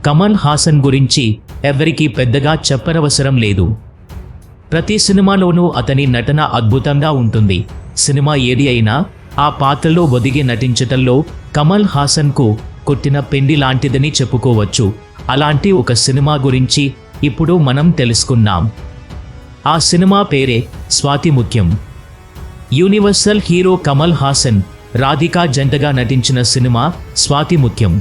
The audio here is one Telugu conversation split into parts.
కమల్ హాసన్ గురించి ఎవరికీ పెద్దగా చెప్పనవసరం లేదు. ప్రతి సినిమాలోనూ అతని నటన అద్భుతంగా ఉంటుంది. సినిమా ఏది అయినా ఆ పాత్రలో ఒదిగి నటించటంలో కమల్ హాసన్కు కొట్టిన పెండి లాంటిదని చెప్పుకోవచ్చు. అలాంటి ఒక సినిమా గురించి ఇప్పుడు మనం తెలుసుకుందాం. ఆ సినిమా పేరే స్వాతి ముత్యం. యూనివర్సల్ హీరో కమల్ హాసన్, రాధికా జంటగా నటించిన సినిమా స్వాతి ముత్యం.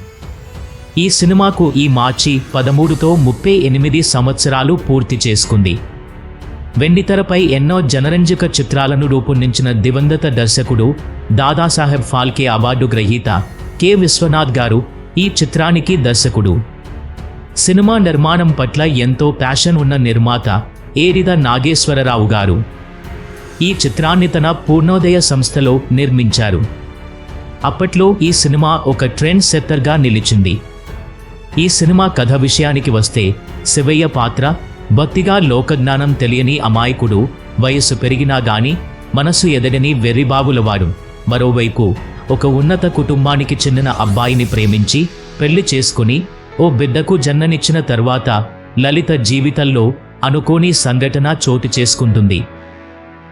ఈ సినిమాకు ఈ మార్చి 13తో 38 సంవత్సరాలు పూర్తి చేసుకుంది. వెండితెరపై ఎన్నో జనరంజక చిత్రాలను రూపొందించిన దివంగత దర్శకుడు, దాదాసాహెబ్ ఫాల్కే అవార్డు గ్రహీత కె. విశ్వనాథ్ గారు ఈ చిత్రానికి దర్శకుడు. సినిమా నిర్మాణం పట్ల ఎంతో ప్యాషన్ ఉన్న నిర్మాత ఏరిద నాగేశ్వరరావు గారు ఈ చిత్రాన్ని తన పూర్ణోదయ సంస్థలో నిర్మించారు. అప్పట్లో ఈ సినిమా ఒక ట్రెండ్ సెట్టర్గా నిలిచింది. ఈ సినిమా కథ విషయానికి వస్తే, శివయ్య పాత్ర భక్తిగా లోకజ్ఞానం తెలియని అమాయకుడు, వయస్సు పెరిగినా గాని మనసు ఎదగని వెర్రిబాబులవాడు. మరోవైపు ఒక ఉన్నత కుటుంబానికి చెందిన అబ్బాయిని ప్రేమించి పెళ్లి చేసుకుని ఓ బిడ్డకు జన్మనిచ్చిన తర్వాత లలిత జీవితంలో అనుకోని సంఘటన చోటు చేసుకుంటుంది.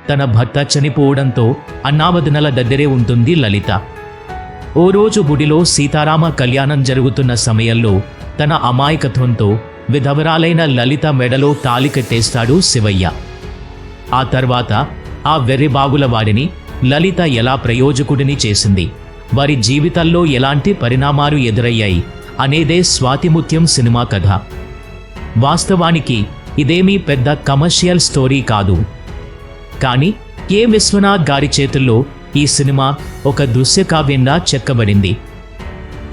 తన భర్త చనిపోవడంతో అన్నావదనల దగ్గరే ఉంటుంది లలిత. ఓ రోజు గుడిలో సీతారామ కళ్యాణం జరుగుతున్న సమయంలో తన అమాయకత్వంతో విధవరాలైన లలిత మెడలో తాళి కట్టేస్తాడు శివయ్య. ఆ తర్వాత ఆ వెర్రిబాగుల వాడిని లలిత ఎలా ప్రయోజకుడిని చేసింది, వారి జీవితాల్లో ఎలాంటి పరిణామాలు ఎదురయ్యాయి అనేదే స్వాతిముత్యం సినిమా కథ. వాస్తవానికి ఇదేమీ పెద్ద కమర్షియల్ స్టోరీ కాదు. కానీ కె. విశ్వనాథ్ గారి చేతుల్లో ఈ సినిమా ఒక దృశ్యకావ్యంగా చెక్కబడింది.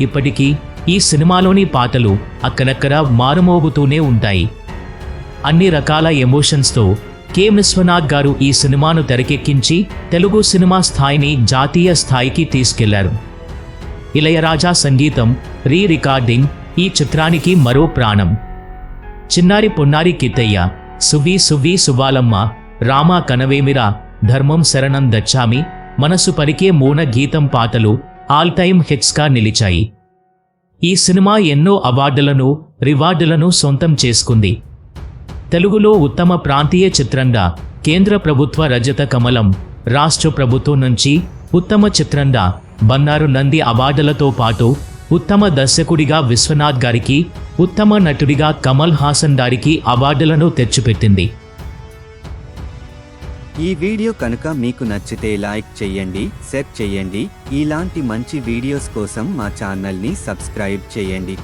ఇప్పటికీ ఈ సినిమాలోని పాటలు అక్కడక్కడ మారుమోగుతూనే ఉంటాయి. అన్ని రకాల ఎమోషన్స్తో కె. విశ్వనాథ్ గారు ఈ సినిమాను తెరకెక్కించి తెలుగు సినిమా స్థాయిని జాతీయ స్థాయికి తీసుకెళ్లారు. ఇళయరాజా సంగీతం, రీ రికార్డింగ్ ఈ చిత్రానికి మరో ప్రాణం. చిన్నారి పొన్నారి కిత్తయ్య, సువ్వి సువ్వి సువ్వాలమ్మ, రామ కనవేమిరా, ధర్మం శరణం దచ్చామి, మనసు పరికే మూన గీతం పాటలు ఆల్ టైమ్ హిట్స్గా నిలిచాయి. ఈ సినిమా ఎన్నో అవార్డులను, రివార్డులను సొంతం చేసుకుంది. తెలుగులో ఉత్తమ ప్రాంతీయ చిత్రంగా కేంద్ర ప్రభుత్వ రజత కమలం, రాష్ట్ర ప్రభుత్వం నుంచి ఉత్తమ చిత్రంగా బంగారు నంది అవార్డులతో పాటు ఉత్తమ దర్శకుడిగా విశ్వనాథ్ గారికి, ఉత్తమ నటుడిగా కమల్ హాసన్ గారికి అవార్డులను తెచ్చిపెట్టింది. ఈ వీడియో కనుక మీకు నచ్చితే లైక్ చేయండి, షేర్ చేయండి. ఇలాంటి మంచి వీడియోస్ కోసం మా ఛానల్ని సబ్స్క్రైబ్ చేయండి.